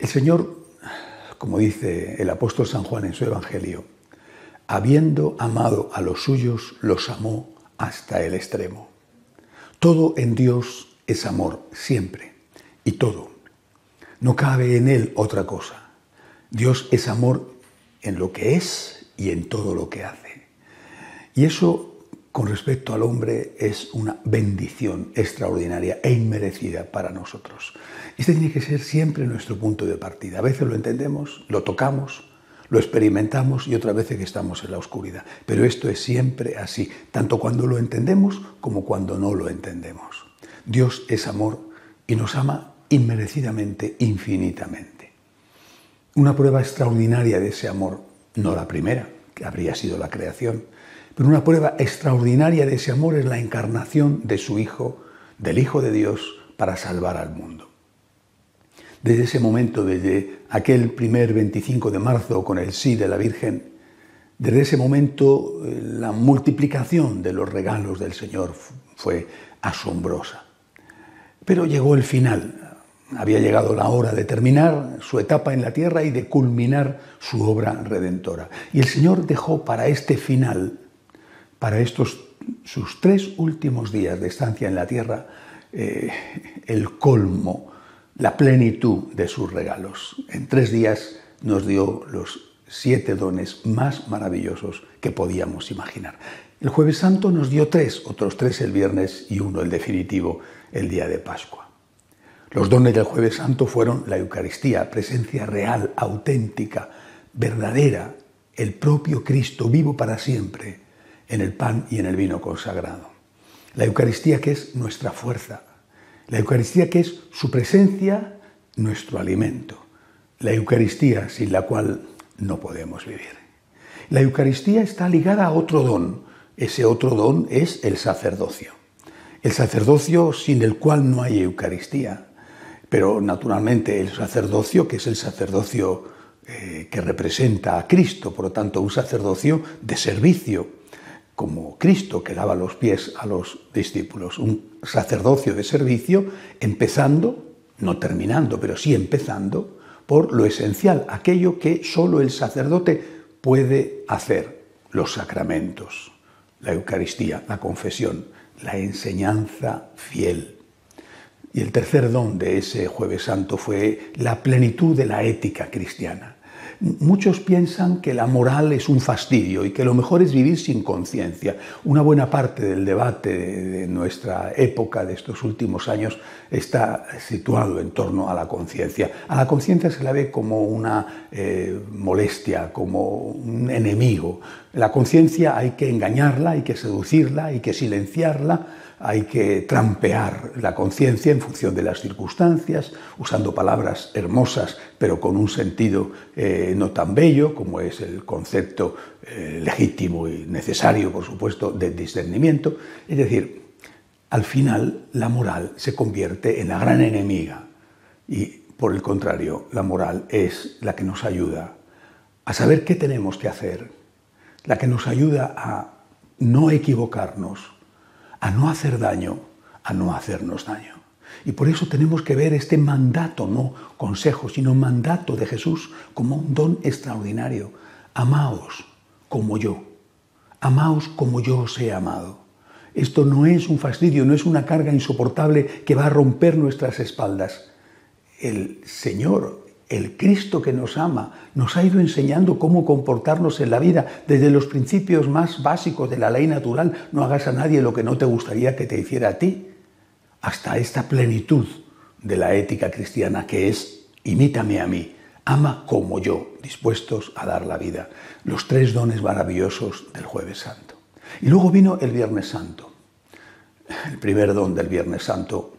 El Señor, como dice el apóstol San Juan en su Evangelio, habiendo amado a los suyos, los amó hasta el extremo. Todo en Dios es amor, siempre, y todo. No cabe en Él otra cosa. Dios es amor en lo que es y en todo lo que hace. Y eso, con respecto al hombre, es una bendición extraordinaria e inmerecida para nosotros. Este tiene que ser siempre nuestro punto de partida. A veces lo entendemos, lo tocamos, lo experimentamos y otras veces que estamos en la oscuridad. Pero esto es siempre así, tanto cuando lo entendemos como cuando no lo entendemos. Dios es amor y nos ama inmerecidamente, infinitamente. Una prueba extraordinaria de ese amor, no la primera, que habría sido la creación, pero una prueba extraordinaria de ese amor es la encarnación de su Hijo, del Hijo de Dios, para salvar al mundo. Desde ese momento, desde aquel primer 25 de marzo con el sí de la Virgen, desde ese momento la multiplicación de los regalos del Señor fue asombrosa. Pero llegó el final, había llegado la hora de terminar su etapa en la tierra y de culminar su obra redentora. Y el Señor dejó para este final, para estos sus 3 últimos días de estancia en la tierra, el colmo, la plenitud de sus regalos. En 3 días nos dio los 7 dones más maravillosos que podíamos imaginar. El Jueves Santo nos dio 3, otros 3 el viernes y 1 el definitivo, el día de Pascua. Los dones del Jueves Santo fueron la Eucaristía, presencia real, auténtica, verdadera, el propio Cristo vivo para siempre, en el pan y en el vino consagrado. La Eucaristía, que es nuestra fuerza. La Eucaristía, que es su presencia, nuestro alimento. La Eucaristía sin la cual no podemos vivir. La Eucaristía está ligada a otro don. Ese otro don es el sacerdocio. El sacerdocio sin el cual no hay Eucaristía. Pero naturalmente el sacerdocio, que es el sacerdocio que representa a Cristo, por lo tanto un sacerdocio de servicio, como Cristo que lava los pies a los discípulos, un sacerdocio de servicio empezando, no terminando, pero sí empezando, por lo esencial, aquello que solo el sacerdote puede hacer, los sacramentos, la Eucaristía, la confesión, la enseñanza fiel. Y el tercer don de ese Jueves Santo fue la plenitud de la ética cristiana. Muchos piensan que la moral es un fastidio y que lo mejor es vivir sin conciencia. Una buena parte del debate de nuestra época, de estos últimos años, está situado en torno a la conciencia. A la conciencia se la ve como una molestia, como un enemigo. La conciencia hay que engañarla, hay que seducirla, hay que silenciarla, hay que trampear la conciencia en función de las circunstancias, usando palabras hermosas, pero con un sentido no tan bello, como es el concepto legítimo y necesario, por supuesto, de discernimiento. Es decir, al final la moral se convierte en la gran enemiga y, por el contrario, la moral es la que nos ayuda a saber qué tenemos que hacer, la que nos ayuda a no equivocarnos, a no hacer daño, a no hacernos daño. Y por eso tenemos que ver este mandato, no consejo, sino mandato de Jesús como un don extraordinario. Amaos como yo os he amado. Esto no es un fastidio, no es una carga insoportable que va a romper nuestras espaldas. El Señor, el Cristo que nos ama, nos ha ido enseñando cómo comportarnos en la vida desde los principios más básicos de la ley natural. No hagas a nadie lo que no te gustaría que te hiciera a ti, hasta esta plenitud de la ética cristiana que es imítame a mí, ama como yo, dispuestos a dar la vida. Los 3 dones maravillosos del Jueves Santo. Y luego vino el Viernes Santo. El primer don del Viernes Santo,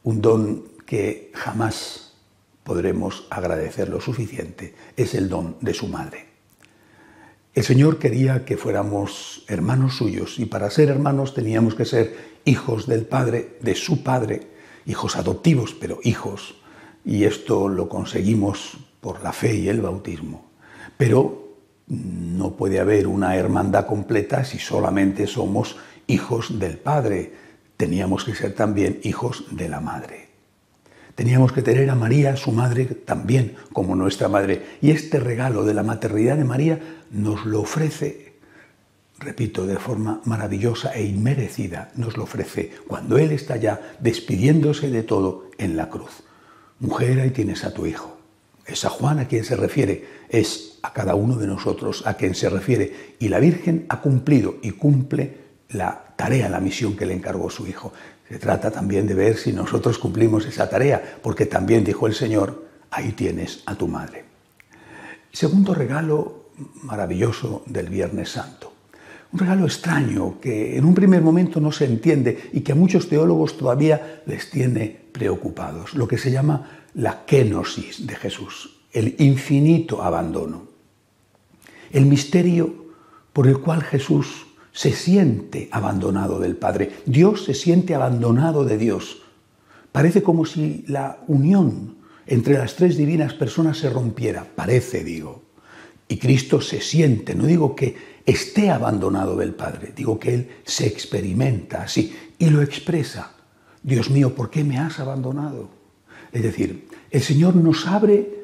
un don que jamás podremos agradecer lo suficiente, es el don de su madre. El Señor quería que fuéramos hermanos suyos y para ser hermanos teníamos que ser hijos del Padre, de su Padre, hijos adoptivos, pero hijos. Y esto lo conseguimos por la fe y el bautismo. Pero no puede haber una hermandad completa si solamente somos hijos del Padre. Teníamos que ser también hijos de la Madre. Teníamos que tener a María, su madre, también como nuestra madre. Y este regalo de la maternidad de María nos lo ofrece, repito, de forma maravillosa e inmerecida, nos lo ofrece cuando Él está ya despidiéndose de todo en la cruz. Mujer, ahí tienes a tu hijo. Es a Juan a quien se refiere, es a cada uno de nosotros a quien se refiere. Y la Virgen ha cumplido y cumple la tarea, la misión que le encargó su hijo. Se trata también de ver si nosotros cumplimos esa tarea, porque también dijo el Señor, ahí tienes a tu madre. Segundo regalo maravilloso del Viernes Santo. Un regalo extraño que en un primer momento no se entiende y que a muchos teólogos todavía les tiene preocupados. Lo que se llama la kenosis de Jesús, el infinito abandono. El misterio por el cual Jesús se siente abandonado del Padre. Dios se siente abandonado de Dios. Parece como si la unión entre las tres divinas personas se rompiera. Parece, digo. Y Cristo se siente, no digo que esté abandonado del Padre, digo que Él se experimenta así y lo expresa. Dios mío, ¿por qué me has abandonado? Es decir, el Señor nos abre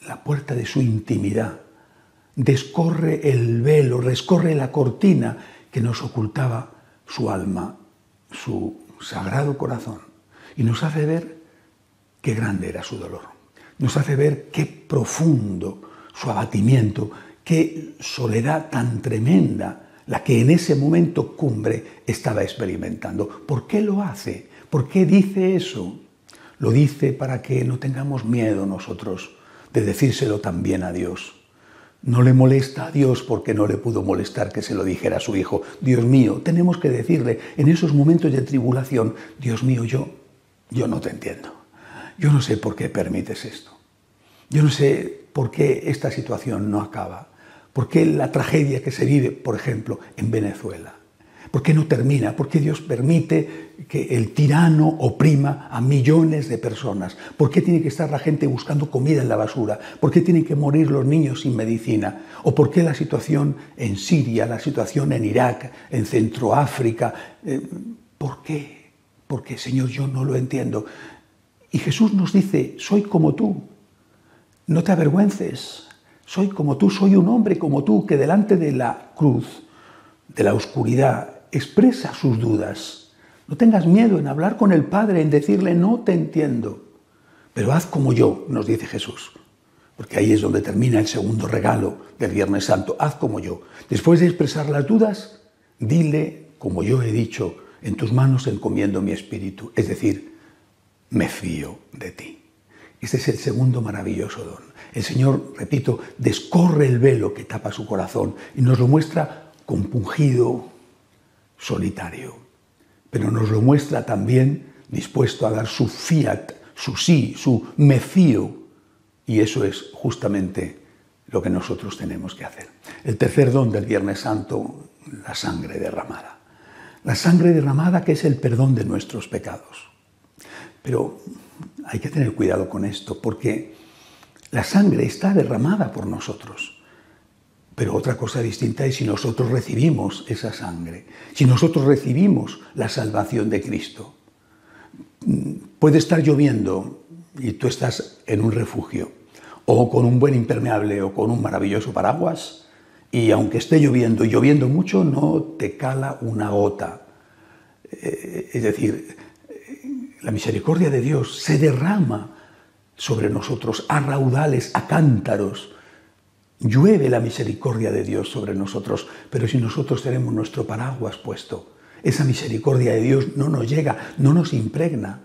la puerta de su intimidad, descorre el velo, rescorre la cortina que nos ocultaba su alma, su sagrado corazón, y nos hace ver qué grande era su dolor, nos hace ver qué profundo su abatimiento, qué soledad tan tremenda la que en ese momento cumbre estaba experimentando. ¿Por qué lo hace? ¿Por qué dice eso? Lo dice para que no tengamos miedo nosotros de decírselo también a Dios. No le molesta a Dios porque no le pudo molestar que se lo dijera a su hijo. Dios mío, tenemos que decirle en esos momentos de tribulación, Dios mío, yo no te entiendo. Yo no sé por qué permites esto. Yo no sé por qué esta situación no acaba. ¿Por qué la tragedia que se vive, por ejemplo, en Venezuela? ¿Por qué no termina? ¿Por qué Dios permite que el tirano oprima a millones de personas? ¿Por qué tiene que estar la gente buscando comida en la basura? ¿Por qué tienen que morir los niños sin medicina? ¿O por qué la situación en Siria, la situación en Irak, en Centroáfrica? ¿Por qué? Porque, Señor, yo no lo entiendo. Y Jesús nos dice, soy como tú, no te avergüences, soy como tú, soy un hombre como tú que delante de la cruz, de la oscuridad, expresa sus dudas. No tengas miedo en hablar con el Padre, en decirle, no te entiendo, pero haz como yo, nos dice Jesús. Porque ahí es donde termina el segundo regalo del Viernes Santo, haz como yo. Después de expresar las dudas, dile, como yo he dicho, en tus manos encomiendo mi espíritu, es decir, me fío de ti. Este es el segundo maravilloso don. El Señor, repito, descorre el velo que tapa su corazón y nos lo muestra compungido, solitario, pero nos lo muestra también dispuesto a dar su fiat, su sí, su me fío, y eso es justamente lo que nosotros tenemos que hacer. El tercer don del Viernes Santo, la sangre derramada. La sangre derramada que es el perdón de nuestros pecados. Pero hay que tener cuidado con esto, porque la sangre está derramada por nosotros. Pero otra cosa distinta es si nosotros recibimos esa sangre, si nosotros recibimos la salvación de Cristo. Puede estar lloviendo y tú estás en un refugio, o con un buen impermeable o con un maravilloso paraguas, y aunque esté lloviendo y lloviendo mucho, no te cala una gota. Es decir, la misericordia de Dios se derrama sobre nosotros a raudales, a cántaros. Llueve la misericordia de Dios sobre nosotros, pero si nosotros tenemos nuestro paraguas puesto, esa misericordia de Dios no nos llega, no nos impregna.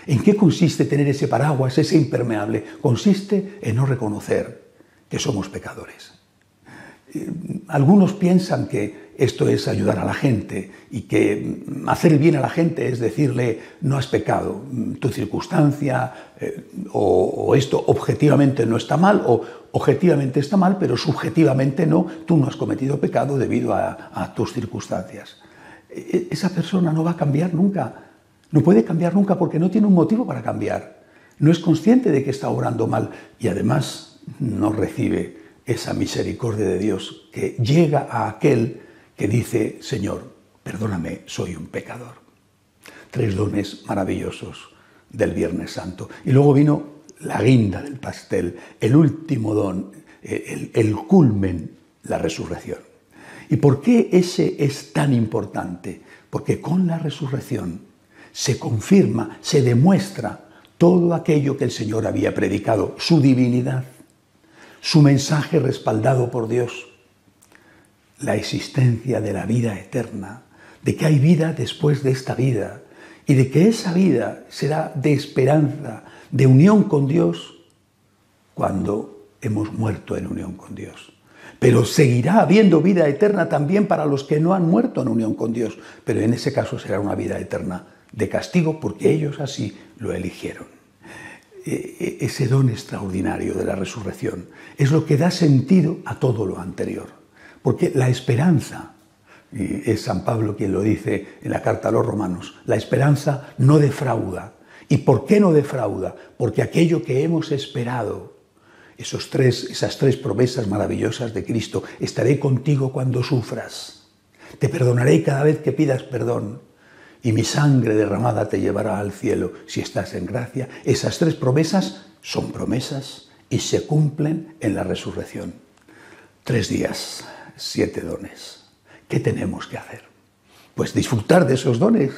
¿En qué consiste tener ese paraguas, ese impermeable? Consiste en no reconocer que somos pecadores. Algunos piensan que esto es ayudar a la gente y que hacer bien a la gente es decirle no has pecado, tu circunstancia o esto objetivamente no está mal o objetivamente está mal, pero subjetivamente no, tú no has cometido pecado debido a tus circunstancias. Esa persona no va a cambiar nunca, no puede cambiar nunca porque no tiene un motivo para cambiar, no es consciente de que está obrando mal y además no recibe esa misericordia de Dios que llega a aquel que dice, Señor, perdóname, soy un pecador. 3 dones maravillosos del Viernes Santo. Y luego vino la guinda del pastel, el último don, el culmen, la resurrección. ¿Y por qué ese es tan importante? Porque con la resurrección se confirma, se demuestra todo aquello que el Señor había predicado, su divinidad, su mensaje respaldado por Dios, la existencia de la vida eterna, de que hay vida después de esta vida y de que esa vida será de esperanza, de unión con Dios cuando hemos muerto en unión con Dios. Pero seguirá habiendo vida eterna también para los que no han muerto en unión con Dios, pero en ese caso será una vida eterna de castigo porque ellos así lo eligieron. Ese don extraordinario de la resurrección es lo que da sentido a todo lo anterior, porque la esperanza, y es San Pablo quien lo dice en la carta a los Romanos, la esperanza no defrauda. ¿Y por qué no defrauda? Porque aquello que hemos esperado, esas tres promesas maravillosas de Cristo, estaré contigo cuando sufras, te perdonaré cada vez que pidas perdón, y mi sangre derramada te llevará al cielo si estás en gracia. Esas tres promesas son promesas y se cumplen en la resurrección. 3 días, 7 dones. ¿Qué tenemos que hacer? Pues disfrutar de esos dones,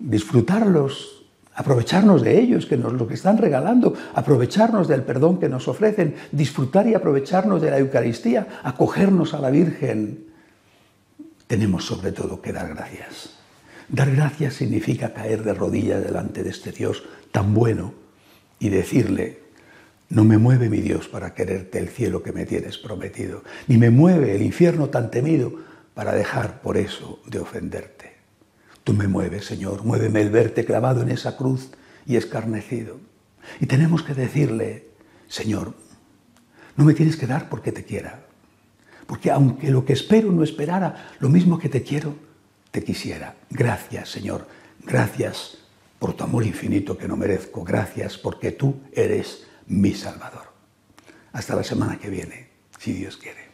disfrutarlos, aprovecharnos de ellos, que nos lo que están regalando, aprovecharnos del perdón que nos ofrecen, disfrutar y aprovecharnos de la Eucaristía, acogernos a la Virgen. Tenemos sobre todo que dar gracias. Dar gracias significa caer de rodillas delante de este Dios tan bueno y decirle: no me mueve mi Dios para quererte el cielo que me tienes prometido, ni me mueve el infierno tan temido para dejar por eso de ofenderte. Tú me mueves, Señor, muéveme el verte clavado en esa cruz y escarnecido. Y tenemos que decirle: Señor, no me tienes que dar porque te quiera, porque aunque lo que espero no esperara, lo mismo que te quiero, te quisiera. Gracias, Señor, gracias por tu amor infinito que no merezco, gracias porque tú eres mi Salvador. Hasta la semana que viene, si Dios quiere.